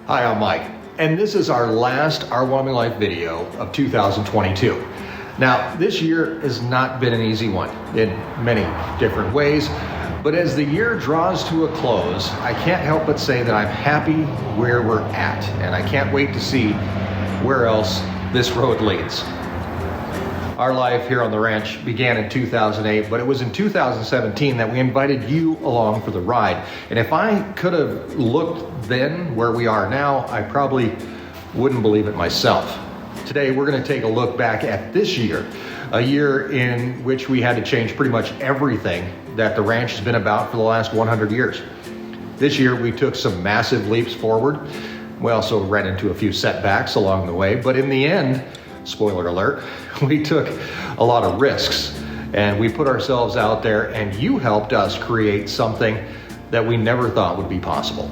Hi, I'm Mike, and this is our last Our Wyoming Life video of 2022. Now, this year has not been an easy one in many different ways, but as the year draws to a close, I can't help but say that I'm happy where we're at, and I can't wait to see where else this road leads. Our life here on the ranch began in 2008, but it was in 2017 that we invited you along for the ride. And if I could have looked then where we are now, I probably wouldn't believe it myself. Today, we're going to take a look back at this year, a year in which we had to change pretty much everything that the ranch has been about for the last 100 years. This year, we took some massive leaps forward. We also ran into a few setbacks along the way, but in the end, spoiler alert, we took a lot of risks and we put ourselves out there, and you helped us create something that we never thought would be possible.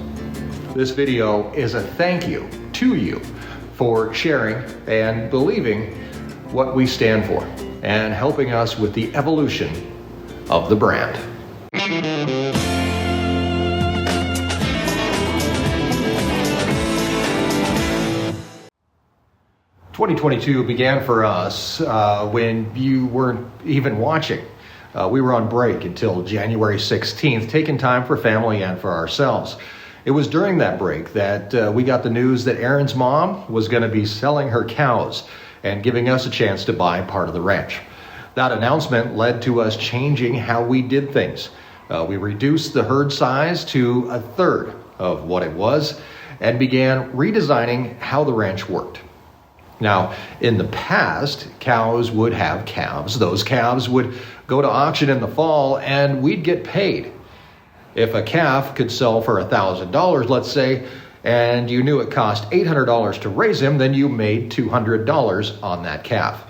This video is a thank you to you for sharing and believing what we stand for and helping us with the evolution of the brand. 2022 began for us when you weren't even watching. We were on break until January 16th, taking time for family and for ourselves. It was during that break that we got the news that Erin's mom was going to be selling her cows and giving us a chance to buy part of the ranch. That announcement led to us changing how we did things. We reduced the herd size to a third of what it was and began redesigning how the ranch worked. Now, in the past, cows would have calves. Those calves would go to auction in the fall and we'd get paid. If a calf could sell for $1,000, let's say, and you knew it cost $800 to raise him, then you made $200 on that calf.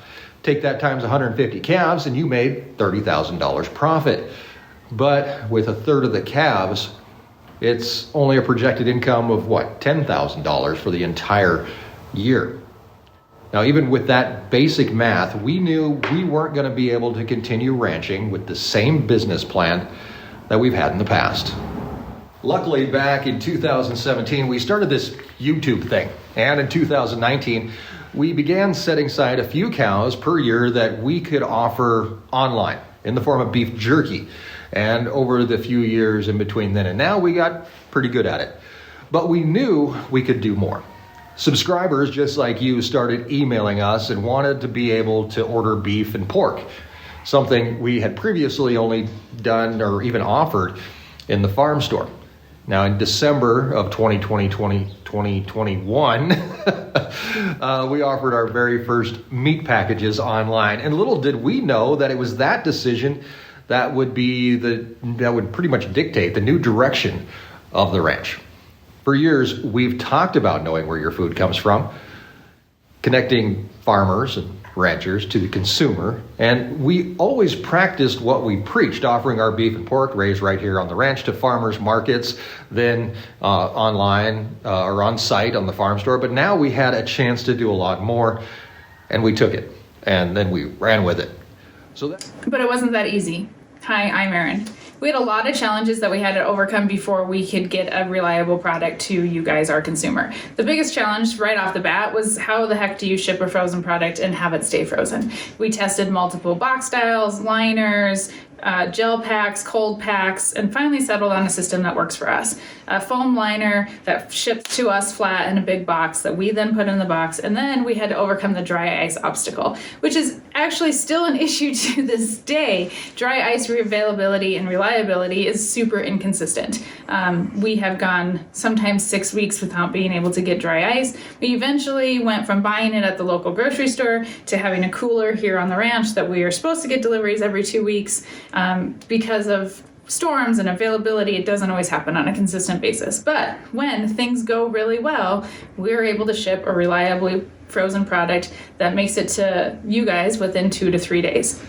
Take that times 150 calves and you made $30,000 profit. But with a third of the calves, it's only a projected income of $10,000 for the entire year. Now, even with that basic math, we knew we weren't going to be able to continue ranching with the same business plan that we've had in the past. Luckily, back in 2017, we started this YouTube thing. And in 2019, we began setting aside a few cows per year that we could offer online in the form of beef jerky. And over the few years in between then and now, we got pretty good at it. But we knew we could do more. Subscribers just like you started emailing us and wanted to be able to order beef and pork, something we had previously only done or even offered in the farm store. Now, in December of 2021, we offered our very first meat packages online. And little did we know that it was that decision that would pretty much dictate the new direction of the ranch. For years, we've talked about knowing where your food comes from, connecting farmers and ranchers to the consumer, and we always practiced what we preached, offering our beef and pork raised right here on the ranch to farmers markets, then online or on site on the farm store. But now we had a chance to do a lot more, and we took it, and then we ran with it. But it wasn't that easy. Hi, I'm Erin. We had a lot of challenges that we had to overcome before we could get a reliable product to you guys, our consumer. The biggest challenge right off the bat was how the heck do you ship a frozen product and have it stay frozen? We tested multiple box styles, liners, gel packs, cold packs, and finally settled on a system that works for us. A foam liner that ships to us flat in a big box that we then put in the box, and then we had to overcome the dry ice obstacle, which is actually still an issue to this day. Dry ice availability and reliability is super inconsistent. We have gone sometimes 6 weeks without being able to get dry ice. We eventually went from buying it at the local grocery store to having a cooler here on the ranch that we are supposed to get deliveries every 2 weeks. Because of storms and availability, it doesn't always happen on a consistent basis. But when things go really well, we're able to ship a reliably frozen product that makes it to you guys within 2 to 3 days.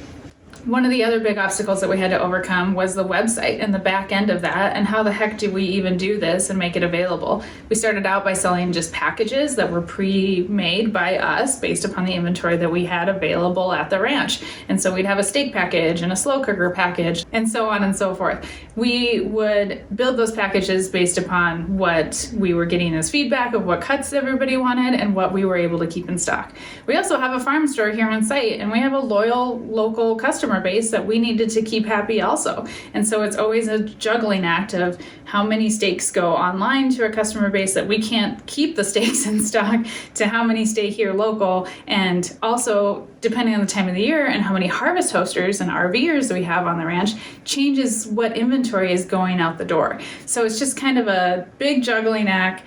One of the other big obstacles that we had to overcome was the website and the back end of that, and how the heck do we even do this and make it available? We started out by selling just packages that were pre-made by us based upon the inventory that we had available at the ranch. And so we'd have a steak package and a slow cooker package and so on and so forth. We would build those packages based upon what we were getting as feedback of what cuts everybody wanted and what we were able to keep in stock. We also have a farm store here on site, and we have a loyal local customer base that we needed to keep happy also. And so it's always a juggling act of how many steaks go online to a customer base that we can't keep the steaks in stock, to how many stay here local, and also depending on the time of the year and how many harvest hosters and RVers we have on the ranch changes what inventory is going out the door. So it's just kind of a big juggling act.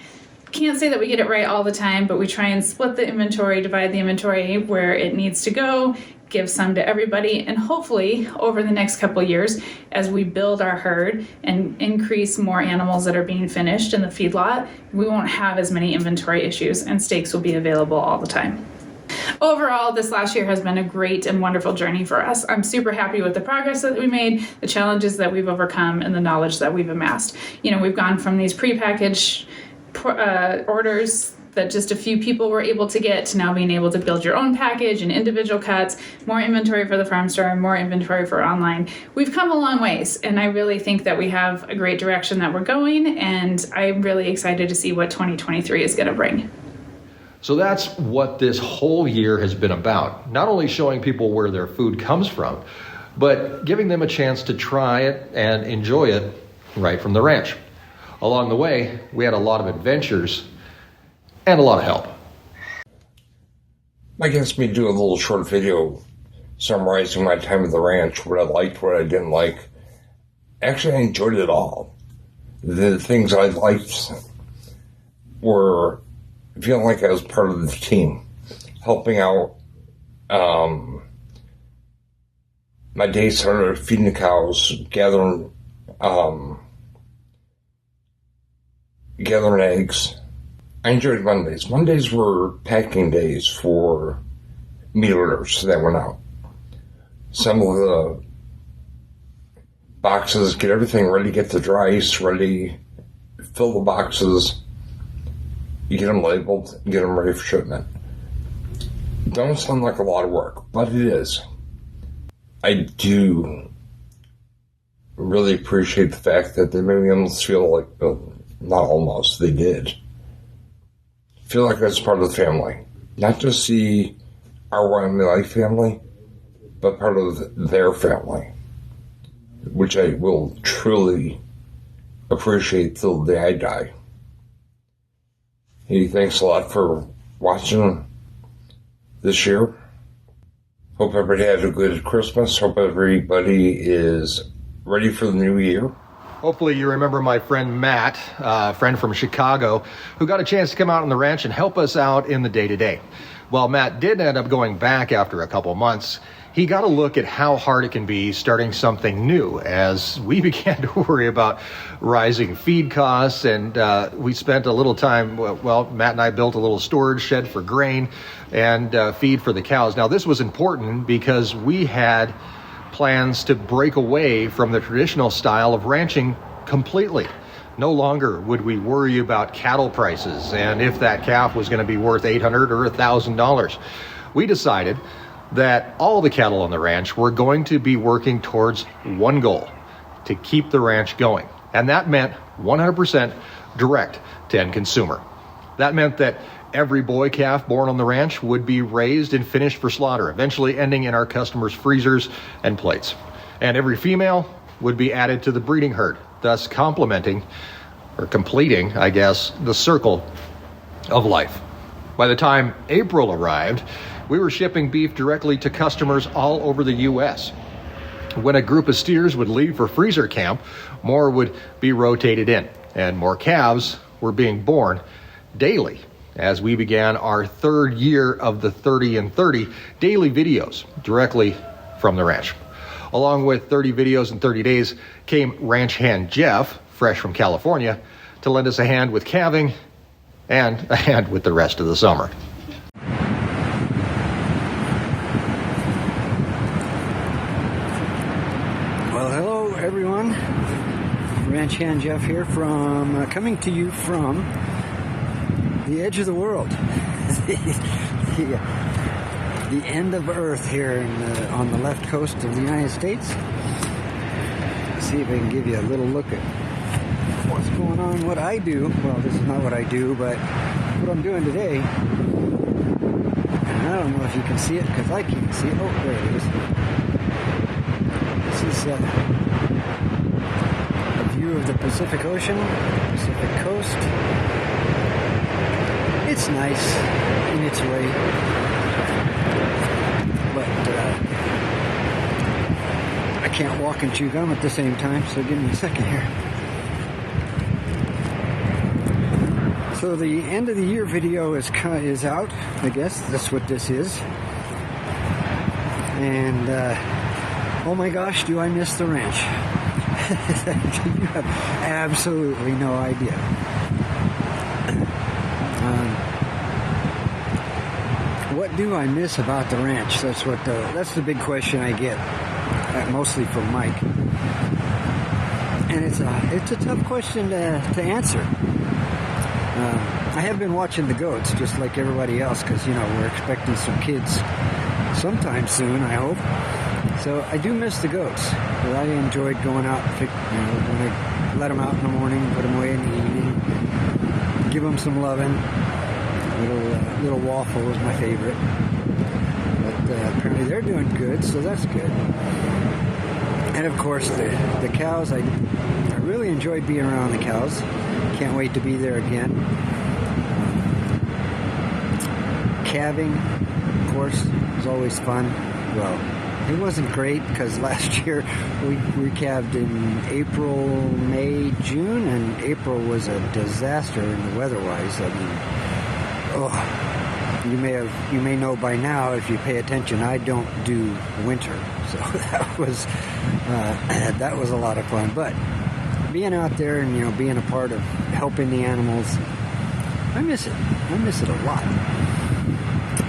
Can't say that we get it right all the time, but we try and split the inventory, divide the inventory where it needs to go, give some to everybody, and hopefully over the next couple of years, as we build our herd and increase more animals that are being finished in the feedlot, we won't have as many inventory issues and steaks will be available all the time. Overall, this last year has been a great and wonderful journey for us. I'm super happy with the progress that we made, the challenges that we've overcome, and the knowledge that we've amassed. We've gone from these pre-packaged orders that just a few people were able to get to now being able to build your own package and individual cuts, more inventory for the farm store, and more inventory for online. We've come a long ways, and I really think that we have a great direction that we're going, and I'm really excited to see what 2023 is going to bring. So that's what this whole year has been about. Not only showing people where their food comes from, but giving them a chance to try it and enjoy it right from the ranch. Along the way, we had a lot of adventures and a lot of help. I guess me do a little short video summarizing my time at the ranch, what I liked, what I didn't like. Actually, I enjoyed it all. The things I liked were feeling like I was part of the team, helping out. My day started feeding the cows, gathering eggs. I enjoyed Mondays. Mondays were packing days for meat orders that went out. Some of the boxes, get everything ready, get the dry ice ready, fill the boxes, you get them labeled, get them ready for shipment. Don't sound like a lot of work, but it is. I do really appreciate the fact that they made me almost feel like, not almost, they did. Feel like I was part of the family. Not just the Our Wyoming Life family, but part of their family, which I will truly appreciate till the day I die. Hey, thanks a lot for watching this year. Hope everybody had a good Christmas. Hope everybody is ready for the new year. Hopefully you remember my friend Matt, a friend from Chicago, who got a chance to come out on the ranch and help us out in the day-to-day. Well, Matt did end up going back after a couple months. He got a look at how hard it can be starting something new as we began to worry about rising feed costs, and we spent a little time, well, Matt and I built a little storage shed for grain and feed for the cows. Now, this was important because we had plans to break away from the traditional style of ranching completely. No longer would we worry about cattle prices and if that calf was going to be worth $800 or $1,000. We decided that all the cattle on the ranch were going to be working towards one goal, to keep the ranch going. And that meant 100% direct to end consumer. That meant that every boy calf born on the ranch would be raised and finished for slaughter, eventually ending in our customers' freezers and plates. And every female would be added to the breeding herd, thus complementing, or completing, I guess, the circle of life. By the time April arrived, we were shipping beef directly to customers all over the U.S. When a group of steers would leave for freezer camp, more would be rotated in, and more calves were being born daily as we began our third year of the 30 and 30 daily videos directly from the ranch. Along with 30 videos in 30 days came ranch hand Jeff, fresh from California, to lend us a hand with calving and a hand with the rest of the summer. Ranch Hand Jeff here from coming to you from the edge of the world, the end of Earth here on the left coast of the United States. Let's see if I can give you a little look at what's going on, what I do. Well, this is not what I do, but what I'm doing today. And I don't know if you can see it because I can't see it. Oh, there it is. This is a view of the Pacific Ocean, Pacific Coast. It's nice in its way, but I can't walk and chew gum at the same time, so give me a second here. So the end of the year video is out, I guess that's what this is. And oh my gosh, do I miss the ranch. You have absolutely no idea. What do I miss about the ranch? That's the big question I get, mostly from Mike. And it's a tough question to answer. I have been watching the goats, just like everybody else, because, we're expecting some kids sometime soon, I hope. So I do miss the goats. But I enjoyed going out, when I let them out in the morning, put them away in the evening, give them some loving. Little waffle was my favorite. But apparently they're doing good, so that's good. And of course, the cows, I really enjoyed being around the cows. Can't wait to be there again. Calving, of course, is always fun. Well, it wasn't great because last year we calved in April, May, June, and April was a disaster in the weather-wise. I mean, you may know by now if you pay attention. I don't do winter, so that was a lot of fun. But being out there and being a part of helping the animals, I miss it. I miss it a lot.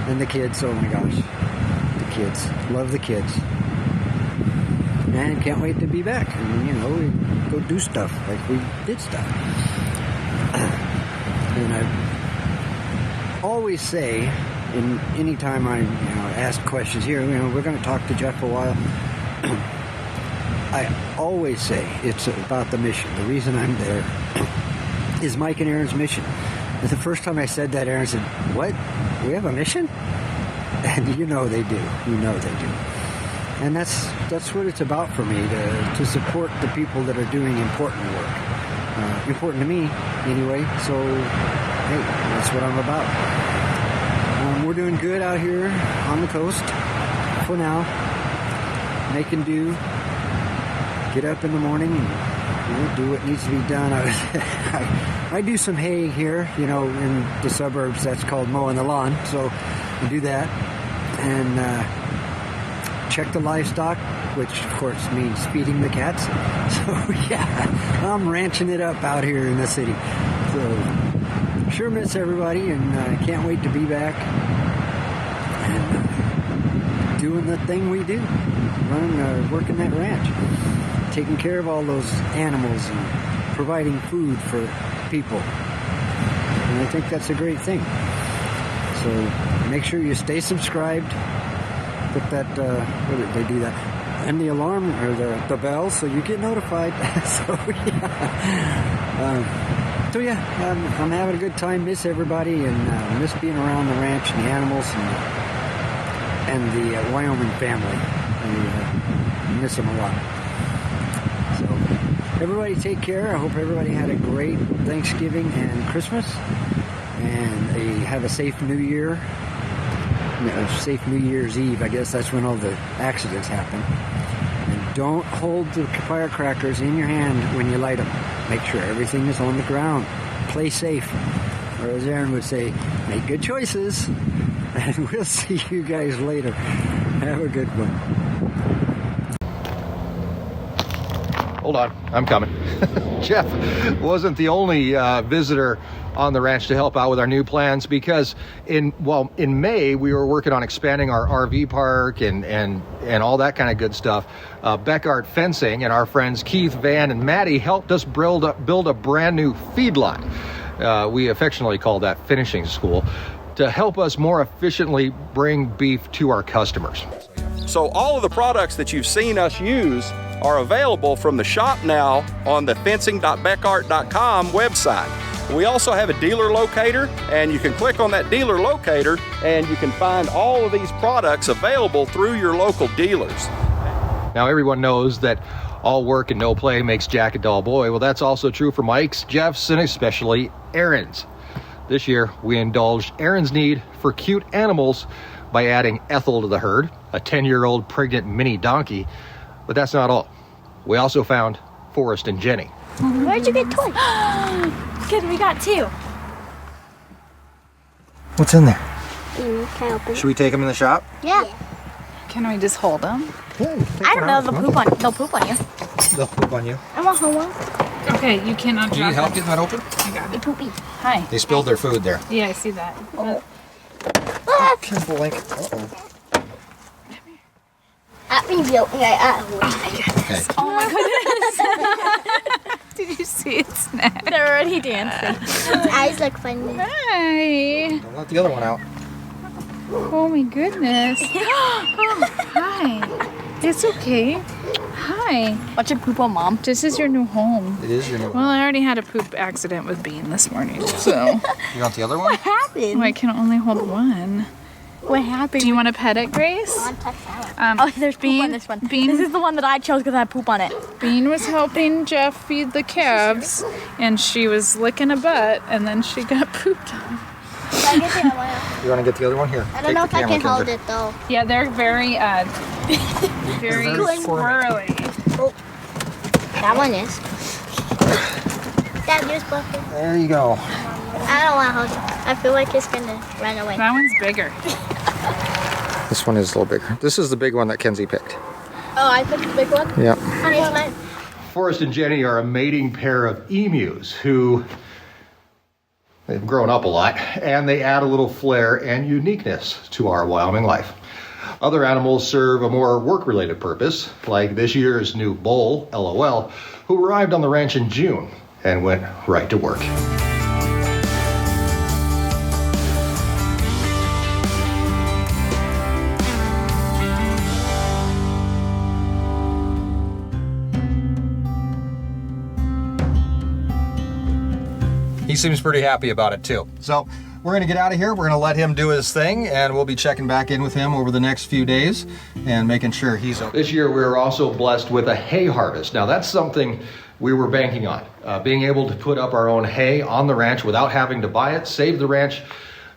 And the kids, oh my gosh, the kids, love the kids, and can't wait to be back. And we go do stuff like we did stuff. And I always say, in any time I ask questions here, we're going to talk to Jeff a while. I always say it's about the mission. The reason I'm there is Mike and Erin's mission. And the first time I said that, Erin said, "What? We have a mission?" And they do. They do. And that's what it's about for me, to support the people that are doing important work. Important to me, anyway. So, hey, that's what I'm about. We're doing good out here on the coast for now. Making do. Get up in the morning and do what needs to be done. I do some hay here, in the suburbs. That's called mowing the lawn. So I do that and check the livestock, which of course means feeding the cats. So yeah, I'm ranching it up out here in the city. So sure miss everybody, and can't wait to be back and doing the thing we do, working that ranch, taking care of all those animals and providing food for people. And I think that's a great thing. So make sure you stay subscribed. Put that, they do that, and the alarm or the bell so you get notified. So yeah, I'm having a good time. Miss everybody, and miss being around the ranch and the animals and the Wyoming family. I miss them a lot. So everybody take care. I hope everybody had a great Thanksgiving and Christmas, and have a safe New Year. Safe New Year's Eve. I guess that's when all the accidents happen. And don't hold the firecrackers in your hand when you light them. Make sure everything is on the ground. Play safe. Or as Erin would say, make good choices. And we'll see you guys later. Have a good one. Hold on, I'm coming. Jeff wasn't the only visitor on the ranch to help out with our new plans, because in May we were working on expanding our RV park and all that kind of good stuff. Beckart Fencing and our friends Keith, Van, and Maddie helped us build a brand new feedlot. We affectionately call that finishing school, to help us more efficiently bring beef to our customers. So all of the products that you've seen us use are available from the shop now on the fencing.beckart.com website. We also have a dealer locator, and you can click on that dealer locator and you can find all of these products available through your local dealers. Now everyone knows that all work and no play makes Jack a dull boy. Well, that's also true for Mike's, Jeff's, and especially Erin's. This year, we indulged Erin's need for cute animals by adding Ethel to the herd, a 10-year-old pregnant mini donkey. But that's not all. We also found Forrest and Jenny. Where'd you get toys? Good, we got 2. What's in there? Can I open it? Should we take them in the shop? Yeah. Can we just hold them? Yeah, I don't know, they'll poop on you. They'll poop on you. I want one. Okay, you cannot Do you need help getting that open? I got it. Poopy. Hi. They spilled their food there. Yeah, I see that. Careful, Link. Uh-oh. Okay. Oh my goodness. Did you see it snap? They're already dancing. His eyes look funny. Hi. Don't let the other one out. Oh my goodness. Oh, hi. It's okay. Hi. Watch it poop on Mom. This is your new home. It is your new one. Well, I already had a poop accident with Bean this morning, so You want the other one? What happened? I can only hold one. What happened? Do you want to pet it, Grace? Oh, there's poop on this one. Bean- This is the one that I chose because I had poop on it. Bean was helping Jeff feed the calves, and she was licking a butt, and then she got pooped on. You want to get the other one? Here. I don't know if I can hold it though. Yeah, they're very, very squirrely. That one is. Dad, use bucket. There you go. I don't want to hold it. I feel like it's gonna run away. That one's bigger. This one is a little bigger. This is the big one that Kenzie picked. Oh, I picked the big one? Yeah. Honey, it's mine. Forrest and Jenny are a mating pair of emus who they've grown up a lot, and they add a little flair and uniqueness to our Wyoming life. Other animals serve a more work-related purpose, like this year's new bull, LOL, who arrived on the ranch in June and went right to work. He seems pretty happy about it too. So we're gonna get out of here. We're gonna let him do his thing, and we'll be checking back in with him over the next few days and making sure he's okay. This year we were also blessed with a hay harvest. Now that's something we were banking on. Being able to put up our own hay on the ranch without having to buy it saved the ranch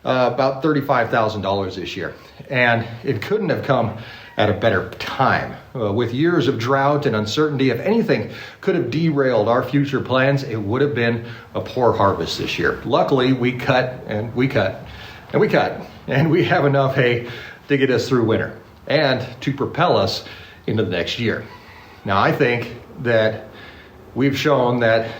about $35,000 this year. And it couldn't have come at a better time. With years of drought and uncertainty, if anything could have derailed our future plans, it would have been a poor harvest this year. Luckily, we cut and we cut and we cut, and we have enough hay to get us through winter and to propel us into the next year. Now, I think that we've shown that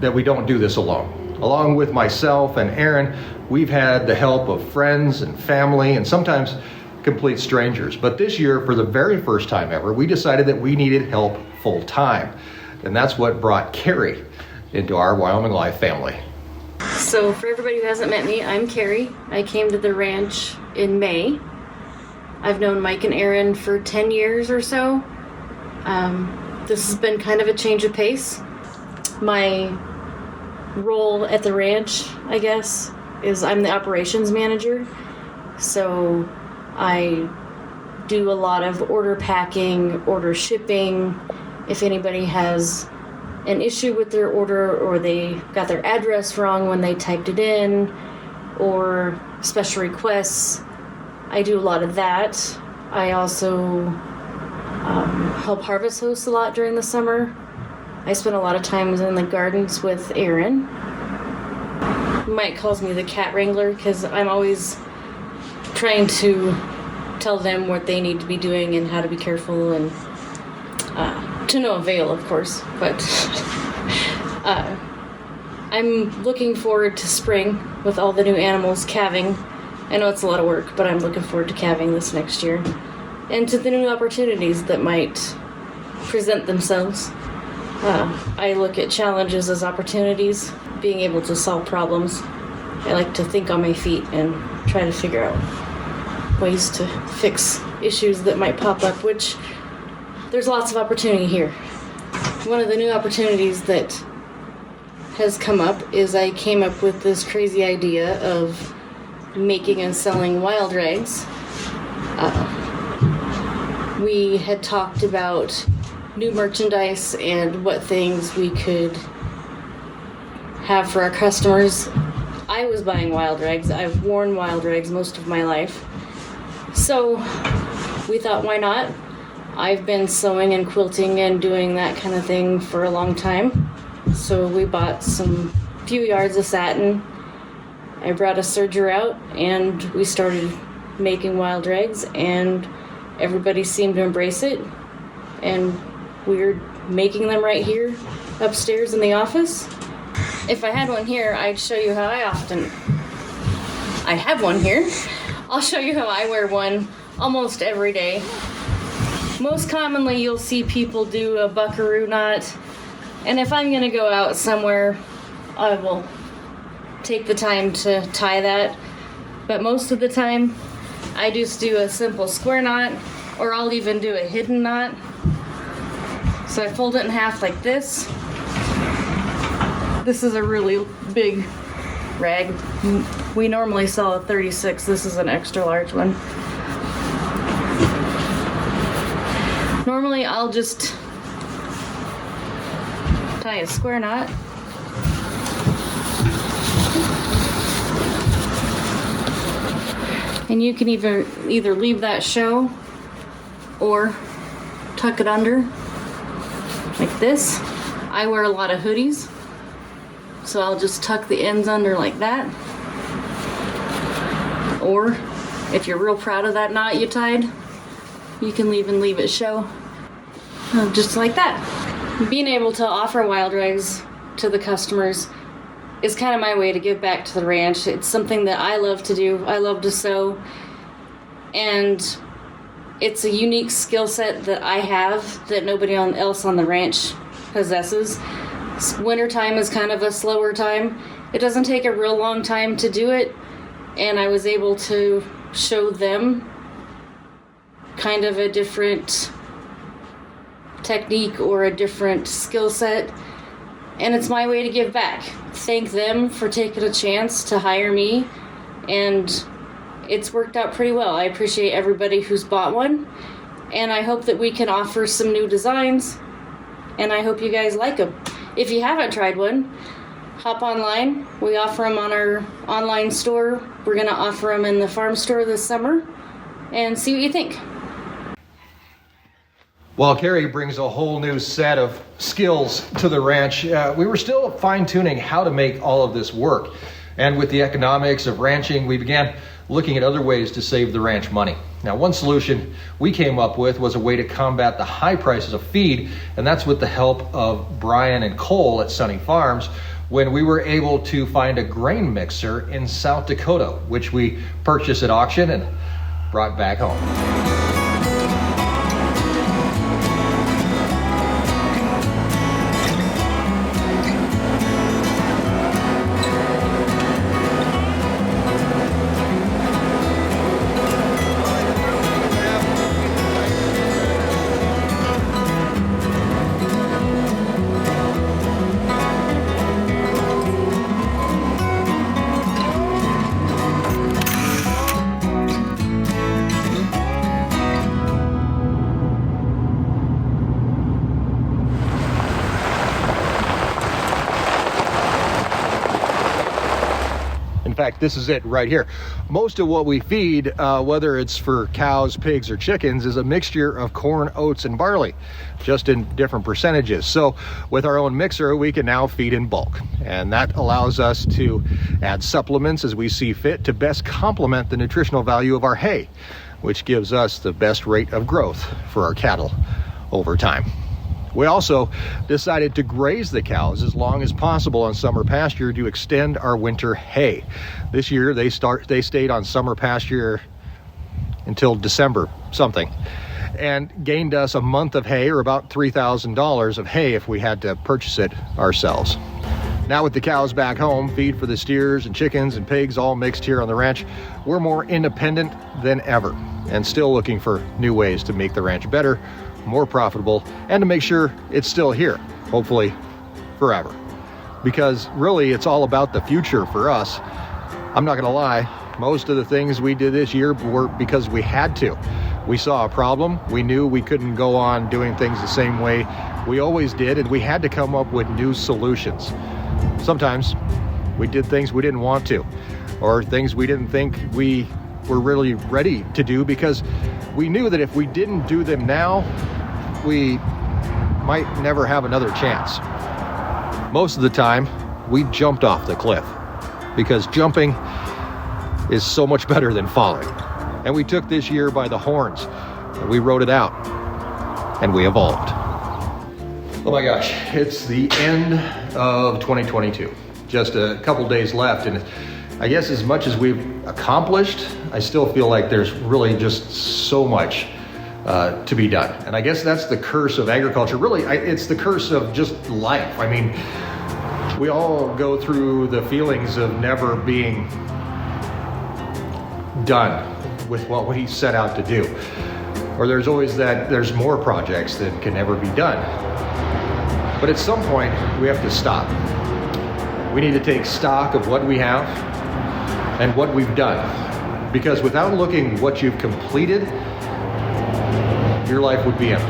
we don't do this alone. Along with myself and Erin, we've had the help of friends and family and sometimes complete strangers. But this year, for the very first time ever, we decided that we needed help full time. And that's what brought Carrie into our Wyoming Life family. So for everybody who hasn't met me, I'm Carrie. I came to the ranch in May. I've known Mike and Erin for 10 years or so. This has been kind of a change of pace. My role at the ranch, I guess, is I'm the operations manager. So I do a lot of order packing, order shipping. If anybody has an issue with their order or they got their address wrong when they typed it in, or special requests, I do a lot of that. I also help harvest host a lot during the summer. I spend a lot of time in the gardens with Erin. Mike calls me the cat wrangler because I'm always trying to tell them what they need to be doing and how to be careful, and to no avail, of course. But I'm looking forward to spring with all the new animals calving. I know it's a lot of work, but I'm looking forward to calving this next year. And to the new opportunities that might present themselves. I look at challenges as opportunities, being able to solve problems. I like to think on my feet and try to figure out ways to fix issues that might pop up, which there's lots of opportunity here. One of the new opportunities that has come up is I came up with this crazy idea of making and selling wild rags. We had talked about new merchandise and what things we could have for our customers. I was buying wild rags. I've worn wild rags most of my life. So we thought, why not? I've been sewing and quilting and doing that kind of thing for a long time. So we bought some few yards of satin. I brought a serger out and we started making wild rags, and everybody seemed to embrace it. And we're making them right here upstairs in the office. If I had one here, I'd show you how I have one here. I'll show you how I wear one almost every day. Most commonly, you'll see people do a buckaroo knot. And if I'm gonna go out somewhere, I will take the time to tie that. But most of the time, I just do a simple square knot, or I'll even do a hidden knot. So I fold it in half like this. This is a really big rag. We normally sell a 36. This is an extra large one. Normally I'll just tie a square knot. And you can either leave that show or tuck it under like this. I wear a lot of hoodies, so I'll just tuck the ends under like that. Or if you're real proud of that knot you tied, you can even leave it show, just like that. Being able to offer wild rags to the customers is kind of my way to give back to the ranch. It's something that I love to do. I love to sew, and it's a unique skill set that I have that nobody else on the ranch possesses. Wintertime is kind of a slower time. It doesn't take a real long time to do it, and I was able to show them kind of a different technique or a different skill set, and it's my way to give back. Thank them for taking a chance to hire me, and it's worked out pretty well. I appreciate everybody who's bought one, and I hope that we can offer some new designs, and I hope you guys like them. If you haven't tried one, hop online. We offer them on our online store. We're going to offer them in the farm store this summer, and see what you think. While Carrie brings a whole new set of skills to the ranch, we were still fine-tuning how to make all of this work. And with the economics of ranching, we began looking at other ways to save the ranch money. Now, one solution we came up with was a way to combat the high prices of feed, and that's with the help of Brian and Cole at Sunny Farms, when we were able to find a grain mixer in South Dakota, which we purchased at auction and brought back home. In fact, this is it right here. Most of what we feed, whether it's for cows, pigs, or chickens, is a mixture of corn, oats, and barley, just in different percentages. So with our own mixer, we can now feed in bulk. And that allows us to add supplements as we see fit to best complement the nutritional value of our hay, which gives us the best rate of growth for our cattle over time. We also decided to graze the cows as long as possible on summer pasture to extend our winter hay. This year they stayed on summer pasture until December something, and gained us a month of hay, or about $3,000 of hay if we had to purchase it ourselves. Now with the cows back home, feed for the steers and chickens and pigs all mixed here on the ranch, we're more independent than ever, and still looking for new ways to make the ranch better, more profitable, and to make sure it's still here, hopefully forever. Because really it's all about the future for us. I'm not gonna lie, most of the things we did this year were because we had to. We saw a problem, we knew we couldn't go on doing things the same way we always did, and we had to come up with new solutions. Sometimes we did things we didn't want to, or things we didn't think we were really ready to do, because we knew that if we didn't do them now, we might never have another chance. Most of the time, we jumped off the cliff, because jumping is so much better than falling. And we took this year by the horns, and we rode it out, and we evolved. Oh my gosh, it's the end of 2022. Just a couple days left, and I guess as much as we've accomplished, I still feel like there's really just so much to be done. And I guess that's the curse of agriculture. Really, it's the curse of just life. I mean, we all go through the feelings of never being done with what we set out to do. Or there's always there's more projects that can never be done. But at some point, we have to stop. We need to take stock of what we have and what we've done. Because without looking what you've completed, your life would be empty.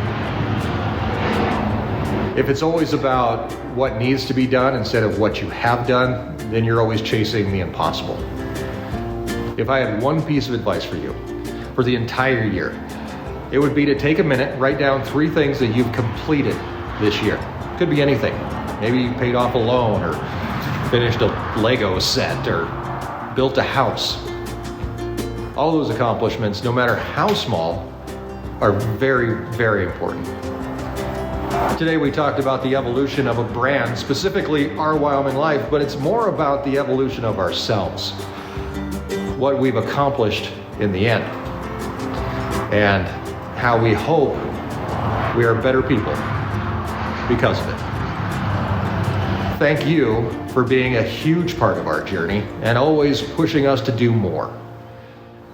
If it's always about what needs to be done instead of what you have done, then you're always chasing the impossible. If I had one piece of advice for you for the entire year, it would be to take a minute, write down 3 things that you've completed this year. Could be anything. Maybe you paid off a loan, or finished a Lego set, or built a house. All those accomplishments, no matter how small, are very, very important. Today we talked about the evolution of a brand, specifically Our Wyoming Life, but it's more about the evolution of ourselves. What we've accomplished in the end, and how we hope we are better people because of it. Thank you for being a huge part of our journey and always pushing us to do more.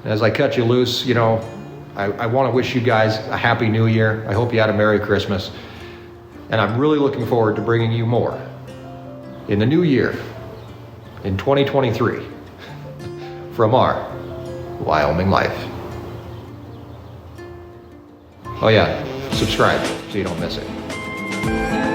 As I cut you loose, I want to wish you guys a happy new year. I hope you had a Merry Christmas. And I'm really looking forward to bringing you more in the new year, in 2023, from Our Wyoming Life. Oh yeah, subscribe so you don't miss it.